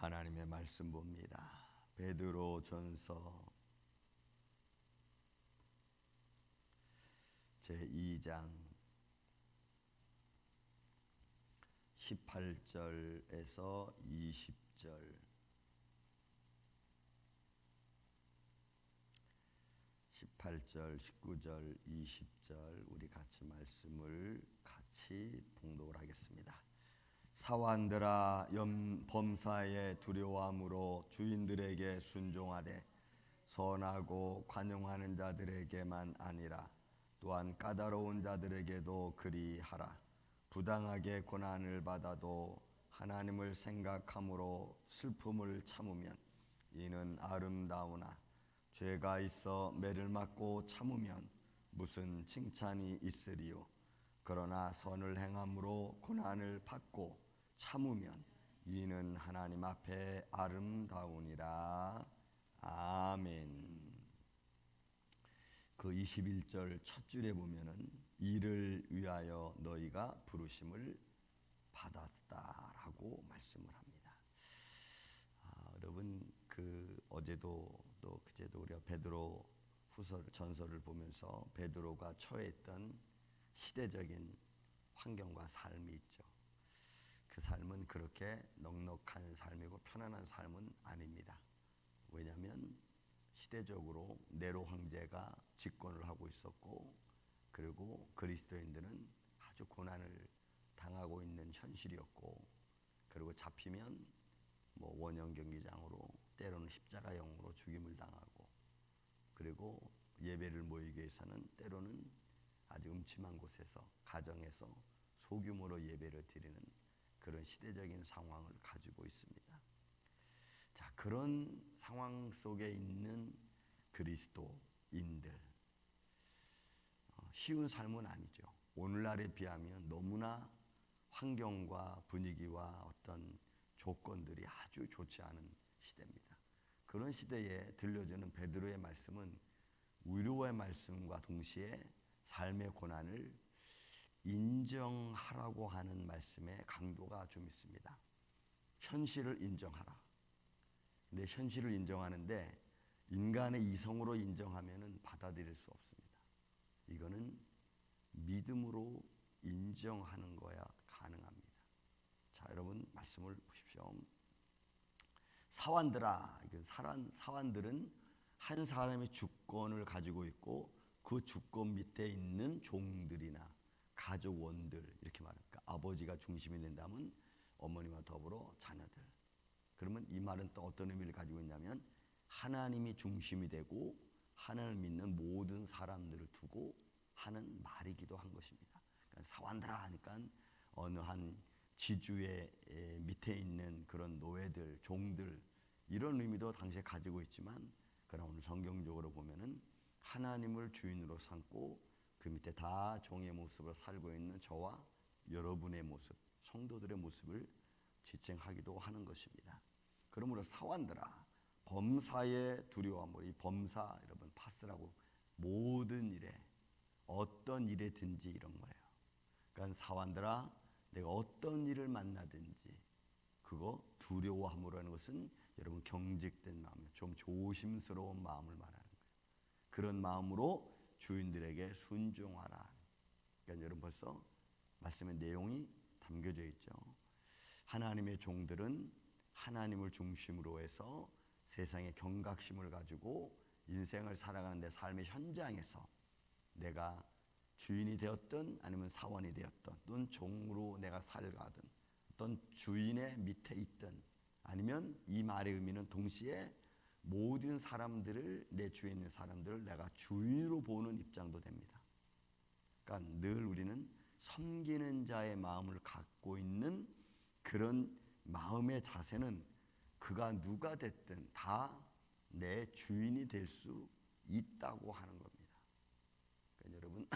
하나님의 말씀 봅니다. 베드로전서 제2장 18절에서 20절, 18절, 19절, 20절 우리 같이 말씀을 같이 봉독을 하겠습니다. 사환들아, 범사에 두려워함으로 주인들에게 순종하되 선하고 관용하는 자들에게만 아니라 또한 까다로운 자들에게도 그리하라. 부당하게 고난을 받아도 하나님을 생각함으로 슬픔을 참으면 이는 아름다우나 죄가 있어 매를 맞고 참으면 무슨 칭찬이 있으리요. 그러나 선을 행함으로 고난을 받고 참으면 이는 하나님 앞에 아름다우니라. 아멘. 그 21절 첫 줄에 보면은 이를 위하여 너희가 부르심을 받았다라고 말씀을 합니다. 여러분, 어제도 또 그제도 우리가 베드로 전서를 보면서 베드로가 처했던 시대적인 환경과 삶이 있죠. 그 삶은 그렇게 넉넉한 삶이고 편안한 삶은 아닙니다. 왜냐하면 시대적으로 네로 황제가 집권을 하고 있었고, 그리고 그리스도인들은 아주 고난을 당하고 있는 현실이었고, 그리고 잡히면 원형 경기장으로 때로는 십자가형으로 죽임을 당하고, 그리고 예배를 모이기 위해서는 때로는 아주 음침한 곳에서 가정에서 소규모로 예배를 드리는 그런 시대적인 상황을 가지고 있습니다. 자, 그런 상황 속에 있는 그리스도인들, 쉬운 삶은 아니죠. 오늘날에 비하면 너무나 환경과 분위기와 어떤 조건들이 아주 좋지 않은 시대입니다. 그런 시대에 들려주는 베드로의 말씀은 위로의 말씀과 동시에 삶의 고난을 인정하라고 하는 말씀의 강도가 좀 있습니다. 현실을 인정하라. 근데 현실을 인정하는데 인간의 이성으로 인정하면은 받아들일 수 없습니다. 이거는 믿음으로 인정하는 거야 가능합니다. 자, 여러분 말씀을 보십시오. 사환들아, 사환들은 한 사람의 주권을 가지고 있고 그 주권 밑에 있는 종들이나 가족원들, 이렇게 말합니다. 아버지가 중심이 된다면 어머니와 더불어 자녀들. 그러면 이 말은 또 어떤 의미를 가지고 있냐면 하나님이 중심이 되고 하나님을 믿는 모든 사람들을 두고 하는 말이기도 한 것입니다. 그러니까 사환들아 하니까 어느 한 지주의 밑에 있는 그런 노예들, 종들, 이런 의미도 당시에 가지고 있지만, 그러나 오늘 성경적으로 보면은 하나님을 주인으로 삼고 그 밑에 다 종의 모습으로 살고 있는 저와 여러분의 모습, 성도들의 모습을 지칭하기도 하는 것입니다. 그러므로 사환들아, 범사에 두려워함으로, 이 범사, 여러분 파스라고 모든 일에 어떤 일에든지 이런 거예요. 그러니까 사환들아, 내가 어떤 일을 만나든지 그거 두려워함으로 하는 것은 여러분 경직된 마음, 좀 조심스러운 마음을 말하는 거예요. 그런 마음으로 주인들에게 순종하라. 그러니까 여러분 벌써 말씀의 내용이 담겨져 있죠. 하나님의 종들은 하나님을 중심으로 해서 세상의 경각심을 가지고 인생을 살아가는데 삶의 현장에서 내가 주인이 되었든 아니면 사원이 되었든 또는 종으로 내가 살아가든 어떤 주인의 밑에 있든, 아니면 이 말의 의미는 동시에 모든 사람들을, 내 주위에 있는 사람들을 내가 주인으로 보는 입장도 됩니다. 그러니까 늘 우리는 섬기는 자의 마음을 갖고 있는 그런 마음의 자세는 그가 누가 됐든 다 내 주인이 될 수 있다고 하는 겁니다. 그러니까 여러분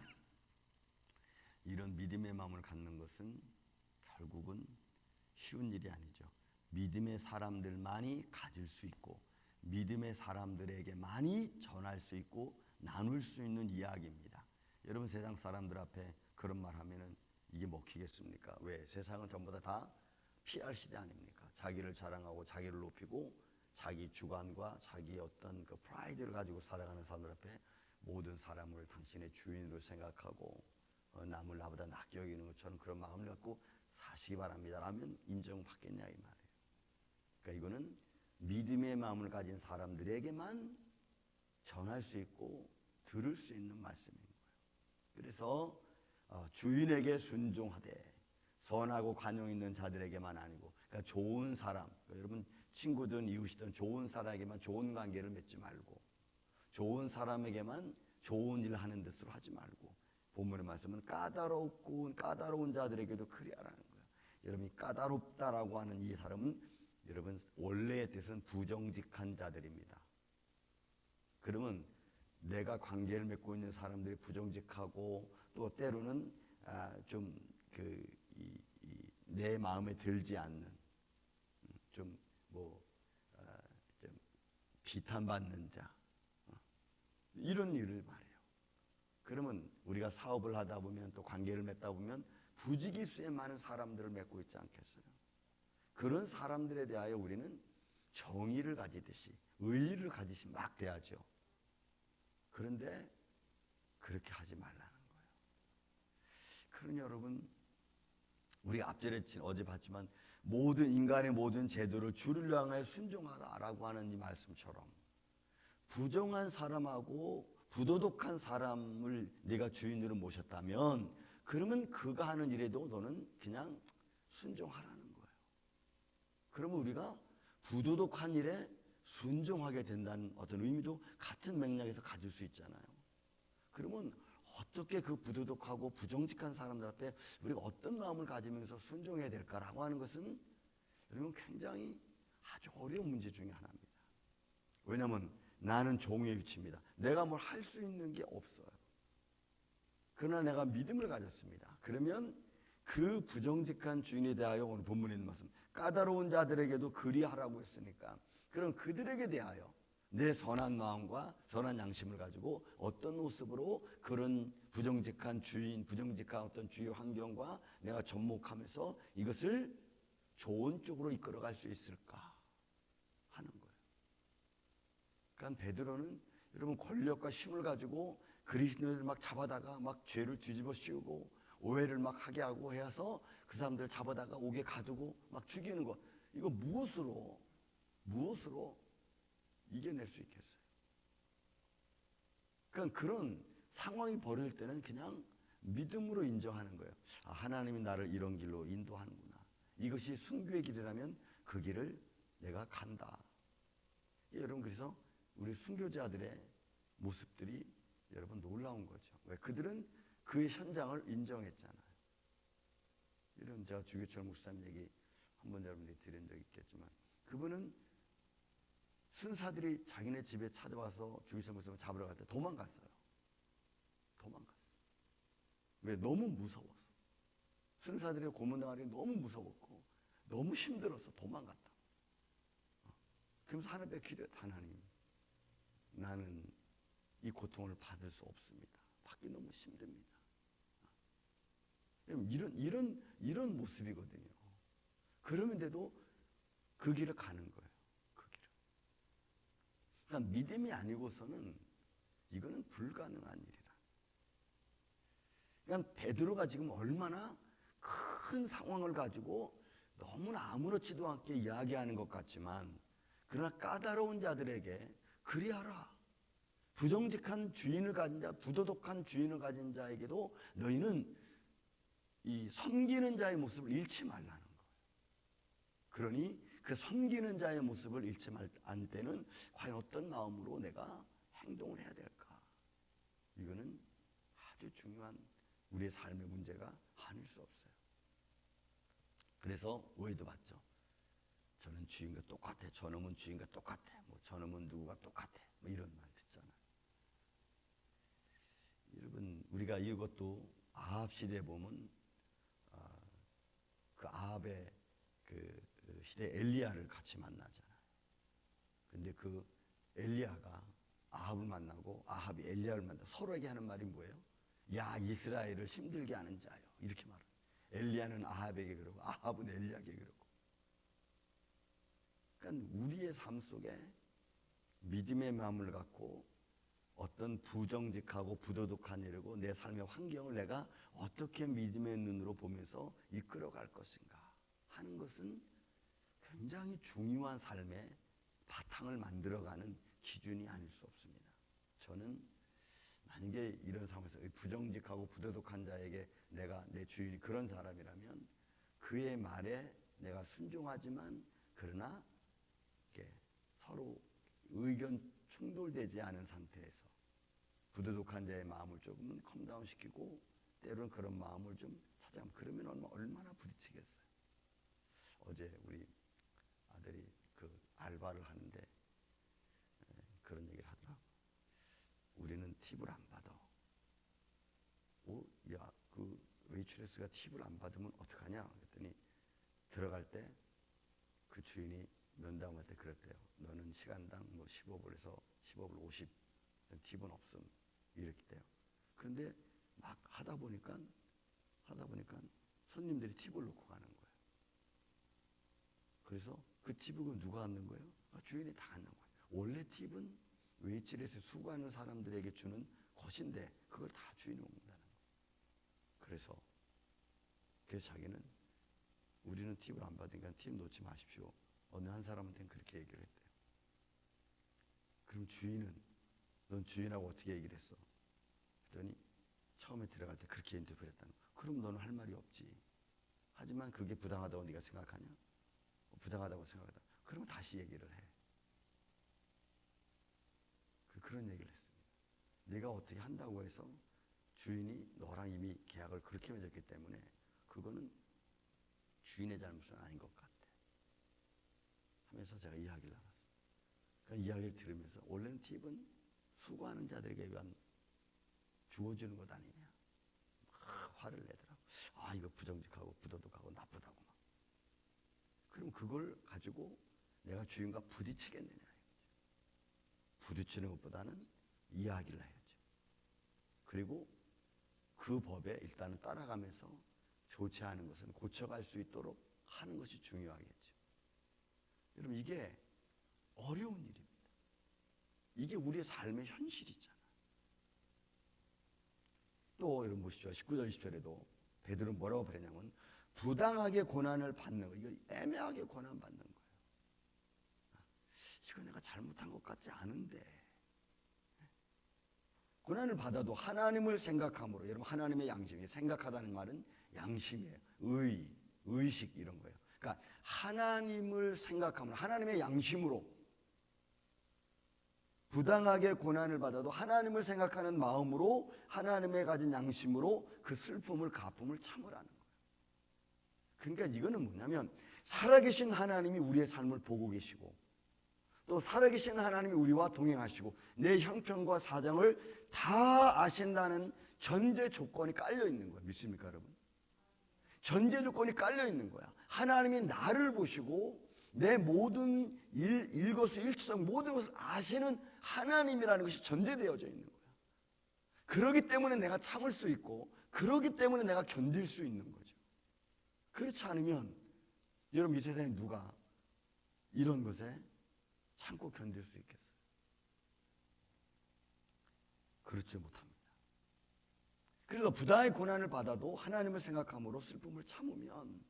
이런 믿음의 마음을 갖는 것은 결국은 쉬운 일이 아니죠. 믿음의 사람들만이 가질 수 있고 믿음의 사람들에게 많이 전할 수 있고 나눌 수 있는 이야기입니다. 여러분 세상 사람들 앞에 그런 말 하면은 이게 먹히겠습니까? 왜? 세상은 전부 다 PR 시대 아닙니까? 자기를 자랑하고 자기를 높이고 자기 주관과 자기의 어떤 그 프라이드를 가지고 살아가는 사람들 앞에 모든 사람을 당신의 주인으로 생각하고 남을 나보다 낫게 여기는 것처럼 그런 마음을 갖고 사시기 바랍니다 라면 인정받겠냐 이 말이에요. 그러니까 이거는 믿음의 마음을 가진 사람들에게만 전할 수 있고 들을 수 있는 말씀인 거예요. 그래서 주인에게 순종하되 선하고 관용 있는 자들에게만 아니고, 그러니까 좋은 사람, 그러니까 여러분 친구든 이웃이든 좋은 사람에게만 좋은 관계를 맺지 말고 좋은 사람에게만 좋은 일을 하는 뜻으로 하지 말고, 본문의 말씀은 까다로운 자들에게도 그리하라는 거예요. 여러분이 까다롭다라고 하는 이 사람은 여러분 원래의 뜻은 부정직한 자들입니다. 그러면 내가 관계를 맺고 있는 사람들이 부정직하고 또 때로는 내 마음에 들지 않는 좀 비탄받는 자 이런 일을 말해요. 그러면 우리가 사업을 하다 보면 또 관계를 맺다 보면 부지기수에 많은 사람들을 맺고 있지 않겠어요? 그런 사람들에 대하여 우리는 정의를 가지듯이 의의를 가지시 막 대하죠. 그런데 그렇게 하지 말라는 거예요. 그러니 여러분, 우리가 앞절에 어제 봤지만 모든 인간의 모든 제도를 주를 향하여 순종하라라고 하는 이 말씀처럼 부정한 사람하고 부도덕한 사람을 네가 주인으로 모셨다면 그러면 그가 하는 일에도 너는 그냥 순종하라는 거예요. 그러면 우리가 부도덕한 일에 순종하게 된다는 어떤 의미도 같은 맥락에서 가질 수 있잖아요. 그러면 어떻게 그 부도덕하고 부정직한 사람들 앞에 우리가 어떤 마음을 가지면서 순종해야 될까라고 하는 것은 여러분 굉장히 아주 어려운 문제 중에 하나입니다. 왜냐하면 나는 종의 위치입니다. 내가 뭘 할 수 있는 게 없어요. 그러나 내가 믿음을 가졌습니다. 그러면 그 부정직한 주인에 대하여 오늘 본문에 있는 말씀 까다로운 자들에게도 그리하라고 했으니까 그럼 그들에게 대하여 내 선한 마음과 선한 양심을 가지고 어떤 모습으로 그런 부정직한 주인, 부정직한 어떤 주위 환경과 내가 접목하면서 이것을 좋은 쪽으로 이끌어갈 수 있을까 하는 거예요. 그러니까 베드로는 여러분 권력과 힘을 가지고 그리스도인을 막 잡아다가 막 죄를 뒤집어 씌우고 오해를 막 하게 하고 해서 그 사람들 잡아다가 옥에 가두고 막 죽이는 거, 이거 무엇으로 이겨낼 수 있겠어요? 그러니까 그런 상황이 벌어질 때는 그냥 믿음으로 인정하는 거예요. 아, 하나님이 나를 이런 길로 인도하는구나. 이것이 순교의 길이라면 그 길을 내가 간다. 여러분, 그래서 우리 순교자들의 모습들이 여러분 놀라운 거죠. 왜? 그들은 그의 현장을 인정했잖아요. 이런 제가 주교철 목사님 얘기 한번 여러분들이 들은 적 있겠지만 그분은 순사들이 자기네 집에 찾아와서 주교철 목사님을 잡으러 갈 때 도망갔어요. 왜? 너무 무서웠어. 순사들의 고문당하기 너무 무서웠고 너무 힘들어서 도망갔다. 그러면서 하나님께 기도했다. 하나님, 나는 이 고통을 받을 수 없습니다. 받기 너무 힘듭니다. 이런 모습이거든요. 그러면서도 그 길을 가는 거예요. 그 길을. 그러니까 믿음이 아니고서는 이거는 불가능한 일이라. 그러니까 베드로가 지금 얼마나 큰 상황을 가지고 너무나 아무렇지도 않게 이야기하는 것 같지만 그러나 까다로운 자들에게 그리하라. 부정직한 주인을 가진 자, 부도덕한 주인을 가진 자에게도 너희는 이 섬기는 자의 모습을 잃지 말라는 거예요. 그러니 그 섬기는 자의 모습을 잃지 않을 때는 과연 어떤 마음으로 내가 행동을 해야 될까? 이거는 아주 중요한 우리의 삶의 문제가 아닐 수 없어요. 그래서 오해도 받죠. 저는 주인과 똑같아. 저놈은 주인과 똑같아. 뭐 저놈은 누구가 똑같아. 뭐 이런 말 듣잖아요. 여러분, 우리가 이것도 아합 시대에 보면 그 아합의 그 시대 엘리야를 같이 만나잖아요. 근데 그 엘리야가 아합을 만나고 아합이 엘리야를 만나 서로에게 하는 말이 뭐예요? 야, 이스라엘을 힘들게 하는 자요. 이렇게 말해요. 엘리야는 아합에게 그러고 아합은 엘리야에게 그러고. 그러니까 우리의 삶 속에 믿음의 마음을 갖고 어떤 부정직하고 부도덕한 일이고 내 삶의 환경을 내가 어떻게 믿음의 눈으로 보면서 이끌어갈 것인가 하는 것은 굉장히 중요한 삶의 바탕을 만들어가는 기준이 아닐 수 없습니다. 저는 만약에 이런 상황에서 부정직하고 부도덕한 자에게 내가 내 주인이 그런 사람이라면 그의 말에 내가 순종하지만 그러나 이렇게 서로 의견 충돌되지 않은 상태에서 부도덕한 자의 마음을 조금은 컴다운 시키고 때로는 그런 마음을 좀 찾아가면 그러면 얼마나 부딪히겠어요. 어제 우리 아들이 그 알바를 하는데 그런 얘기를 하더라고. 우리는 팁을 안 받아. 야, 그 웨이트레스가 팁을 안 받으면 어떡하냐? 그랬더니 들어갈 때 그 주인이 면담할 때 그랬대요. 너는 시간당 뭐 15불에서 15불 50 팁은 없음 이렇게 돼요. 그런데 막 하다 보니까 손님들이 팁을 놓고 가는 거예요. 그래서 그 팁은 누가 갖는 거예요? 주인이 다 갖는 거예요. 원래 팁은 웨이트레스 수고하는 사람들에게 주는 것인데 그걸 다 주인이 먹는다는 거예요. 그래서 자기는 우리는 팁을 안 받으니까 팁 놓지 마십시오. 어느 한 사람한테는 그렇게 얘기를 했대요. 그럼 넌 주인하고 어떻게 얘기를 했어? 그랬더니 처음에 들어갈 때 그렇게 인터뷰를 했다는 거야. 그럼 너는 할 말이 없지. 하지만 그게 부당하다고 네가 생각하냐? 부당하다고 생각하다. 그러면 다시 얘기를 해. 그런 얘기를 했습니다. 네가 어떻게 한다고 해서 주인이 너랑 이미 계약을 그렇게 맺었기 때문에 그거는 주인의 잘못은 아닌 것 같아 하면서 제가 이야기를 나눴습니다. 그러니까 이야기를 들으면서 원래는 팁은 수고하는 자들에게 위한 주어지는 것 아니냐 막 화를 내더라고. 이거 부정직하고 부도덕하고 나쁘다고 막. 그럼 그걸 가지고 내가 주인과 부딪히겠느냐. 부딪히는 것보다는 이야기를 해야죠. 그리고 그 법에 일단은 따라가면서 좋지 않은 것은 고쳐갈 수 있도록 하는 것이 중요하겠죠. 여러분 이게 어려운 일입니다. 이게 우리의 삶의 현실이잖아. 또 여러분 보십시오. 19절 20절에도 베드로는 뭐라고 그랬냐면 부당하게 고난을 받는 거, 이거 애매하게 고난 받는 거예요. 이거 내가 잘못한 것 같지 않은데 고난을 받아도 하나님을 생각함으로, 여러분 하나님의 양심이 생각하다는 말은 양심이에요. 의식 이런 거예요. 그러니까 하나님을 생각함으로, 하나님의 양심으로 부당하게 고난을 받아도 하나님을 생각하는 마음으로, 하나님의 가진 양심으로 그 슬픔을 가품을 참으라는 거예요. 그러니까 이거는 뭐냐면 살아계신 하나님이 우리의 삶을 보고 계시고 또 살아계신 하나님이 우리와 동행하시고 내 형편과 사정을 다 아신다는 전제 조건이 깔려 있는 거예요. 믿습니까 여러분? 전제 조건이 깔려 있는 거야. 하나님이 나를 보시고 내 모든 일거수일투족 모든 것을 아시는 하나님이라는 것이 전제되어져 있는 거야. 그렇기 때문에 내가 참을 수 있고 그렇기 때문에 내가 견딜 수 있는 거죠. 그렇지 않으면 여러분 이 세상에 누가 이런 것에 참고 견딜 수 있겠어요? 그렇지 못합니다. 그래서 부당의 고난을 받아도 하나님을 생각함으로 슬픔을 참으면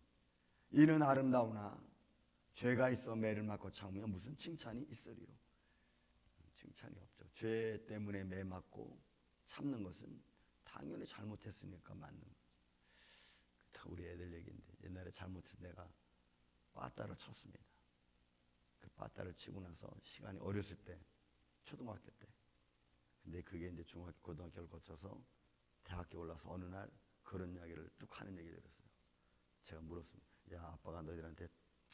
이는 아름다우나 죄가 있어 매를 맞고 참으면 무슨 칭찬이 있으리요? 칭찬이 없죠. 죄 때문에 매 맞고 참는 것은 당연히 잘못했으니까 맞는 거죠. 우리 애들 얘기인데 옛날에 잘못해서 내가 빠따를 쳤습니다. 그 빠따를 치고 나서 시간이 어렸을 때 초등학교 때 근데 그게 이제 중학교 고등학교를 거쳐서 대학교 올라서 어느 날 그런 이야기를 뚝 하는 얘기 들었어요. 제가 물었습니다. 야 아빠가 너희들한테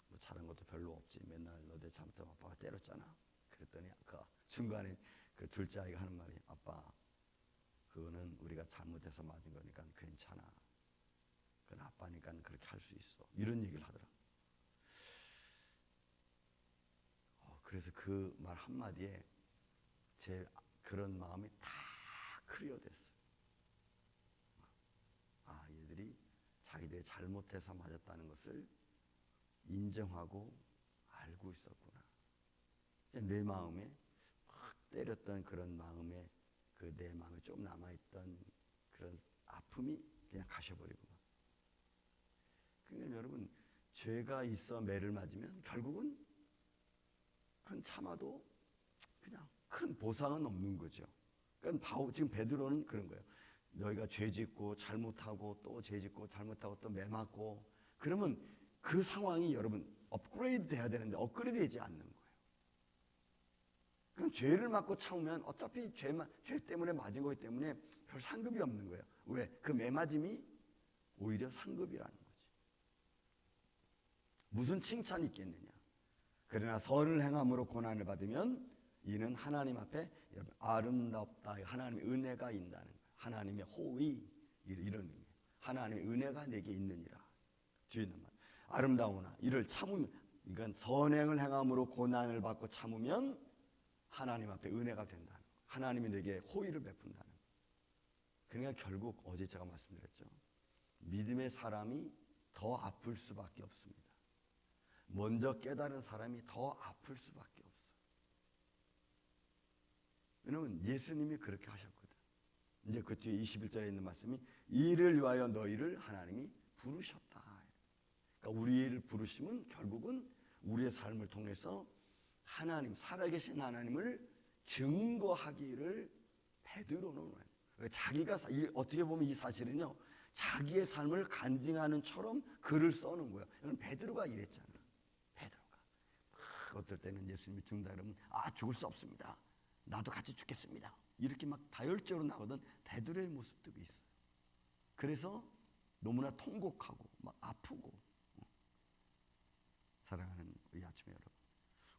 뭐 잘한 것도 별로 없지 맨날 너희들 잘못하면 아빠가 때렸잖아. 그랬더니 그 중간에 그 둘째 아이가 하는 말이 아빠 그거는 우리가 잘못해서 맞은 거니까 괜찮아. 그건 아빠니까 그렇게 할 수 있어. 이런 얘기를 하더라. 그래서 그 말 한마디에 제 그런 마음이 다 클리어됐어요. 얘들이 자기들이 잘못해서 맞았다는 것을 인정하고 알고 있었구나. 내 마음에 확 때렸던 그런 마음에 그 내 마음에 좀 남아있던 그런 아픔이 그냥 가셔버리고. 그러니까 여러분, 죄가 있어 매를 맞으면 결국은 큰 참아도 그냥 큰 보상은 없는 거죠. 그러니까 지금 베드로는 그런 거예요. 너희가 죄짓고 잘못하고 또 죄짓고 잘못하고 또 매 맞고 그러면 그 상황이 여러분 업그레이드 돼야 되는데 업그레이드 되지 않는 거예요. 그럼 죄를 맞고 참으면 어차피 죄 때문에 맞은 거기 때문에 별 상급이 없는 거예요. 왜? 그 매맞음이 오히려 상급이라는 거지. 무슨 칭찬이 있겠느냐. 그러나 선을 행함으로 고난을 받으면 이는 하나님 앞에 아름답다. 하나님의 은혜가 있다는 거예요. 하나님의 호의 이런 의미. 하나님의 은혜가 내게 있느니라. 주의는 말. 아름다우나 이를 참으면 그러니까 선행을 행함으로 고난을 받고 참으면 하나님 앞에 은혜가 된다는 거예요. 하나님이 내게 호의를 베푼다는 거예요. 그러니까 결국 어제 제가 말씀드렸죠. 믿음의 사람이 더 아플 수밖에 없습니다. 먼저 깨달은 사람이 더 아플 수밖에 없어요. 왜냐하면 예수님이 그렇게 하셨거든. 이제 그 뒤에 21절에 있는 말씀이 이를 위하여 너희를 하나님이 부르셨다. 그러니까 우리를 부르심은 결국은 우리의 삶을 통해서 하나님, 살아계신 하나님을 증거하기를 베드로는 자기가 어떻게 보면 이 사실은요 자기의 삶을 간증하는 처럼 글을 써는 거예요. 이건 베드로가 이랬잖아. 베드로가 어떨 때는 예수님이 죽는다 그러면 죽을 수 없습니다. 나도 같이 죽겠습니다. 이렇게 막 다혈적으로 나오던 베드로의 모습들이 있어요. 그래서 너무나 통곡하고 막 아프고. 사랑하는 우리 아침에 여러분,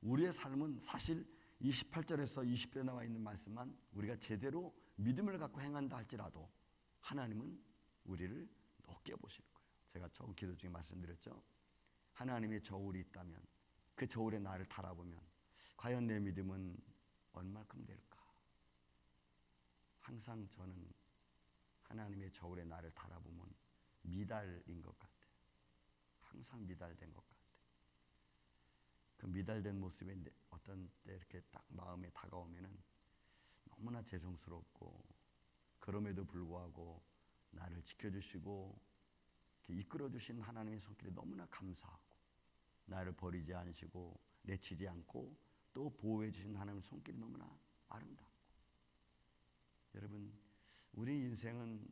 우리의 삶은 사실 28절에서 20절에 나와 있는 말씀만 우리가 제대로 믿음을 갖고 행한다 할지라도 하나님은 우리를 높게 보실 거예요. 제가 처음 기도 중에 말씀드렸죠. 하나님의 저울이 있다면 그 저울에 나를 달아보면 과연 내 믿음은 얼마큼 될까? 항상 저는 하나님의 저울에 나를 달아보면 미달인 것 같아요. 항상 미달된 것 같아요. 그 미달된 모습에 어떤 때 이렇게 딱 마음에 다가오면은 너무나 죄송스럽고 그럼에도 불구하고 나를 지켜주시고 이끌어주신 하나님의 손길에 너무나 감사하고 나를 버리지 않으시고 내치지 않고 또 보호해 주신 하나님의 손길이 너무나 아름답고 여러분 우리 인생은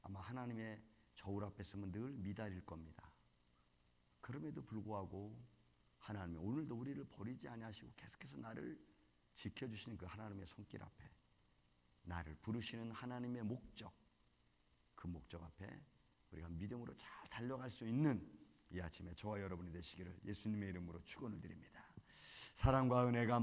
아마 하나님의 저울 앞에 서면 늘 미달일 겁니다. 그럼에도 불구하고 하나님이 오늘도 우리를 버리지 아니하시고 계속해서 나를 지켜주시는 그 하나님의 손길 앞에 나를 부르시는 하나님의 목적 그 목적 앞에 우리가 믿음으로 잘 달려갈 수 있는 이 아침에 저와 여러분이 되시기를 예수님의 이름으로 축원을 드립니다. 사랑과 은혜가